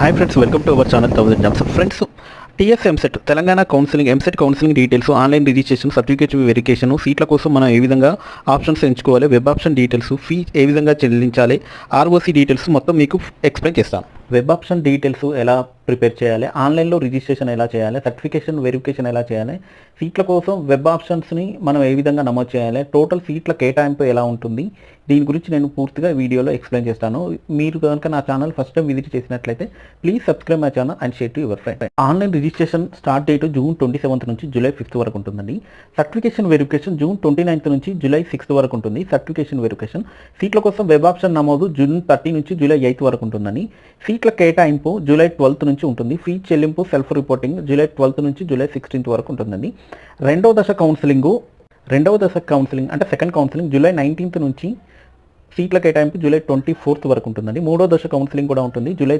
Hi friends, welcome to our channel 1000 jobs. Friends, TS EAMCET Telangana counselling EAMCET counselling details, online registration, certificate verification, సీట్ల కోసం మనం ఏ విధంగా options ఎంచుకోవాలి, web option details, fee ఏ విధంగా చెల్లించాలి, ఆర్ఓసీ డీటెయిల్స్ మొత్తం మీకు ఎక్స్ప్లెయిన్ చేస్తాను. వెబ్ ఆప్షన్ డీటెయిల్స్ ఎలా ప్రిపేర్ చేయాలి, ఆన్లైన్లో రిజిస్ట్రేషన్ ఎలా చేయాలి, సర్టిఫికేషన్ వెరిఫికేషన్ ఎలా చేయాలి, సీట్ల కోసం వెబ్ ఆప్షన్స్ని మనం ఏ విధంగా నమోదు చేయాలి, టోటల్ సీట్ల కేటాయింపు ఎలా ఉంటుంది, దీని గురించి నేను పూర్తిగా వీడియోలో ఎక్స్ప్లెయిన్ చేస్తాను. మీరు కనుక నా ఛానల్ ఫస్ట్ టైం విజిట్ చేసినట్లయితే please subscribe my channel and share to your friend. Online registration start date June 27 నుంచి జూలై 5 వరకు ఉంటుందండి. సర్టిఫికేషన్ వెరిఫికేషన్ జూన్ 29 నుంచి జూలై 6 వరకు ఉంటుంది. సర్టిఫికేషన్ వెరిఫికేషన్ సీట్ల కోసం వెబ్ ఆప్షన్ నమోదు జూన్ 30 నుంచి జూలై 8 వరకు ఉంటుందని. సీట్ల కేటాయింపు జూలై 12 నుంచి ఉంటుంది. ఫీ చెల్లింపు సెల్ఫ్ రిపోర్టింగ్ జూలై 12 నుంచి జూలై 16 వరకు ఉంటుందండి. రెండవ దశ కౌన్సిలింగ్ అంటే సెకండ్ కౌన్సిలింగ్ జూలై 19 నుంచి సీట్ల కేటాయింపు జూలై 24 వరకు ఉంటుందండి. మూడో దశ కౌన్సిలింగ్ కూడా ఉంటుంది. జూలై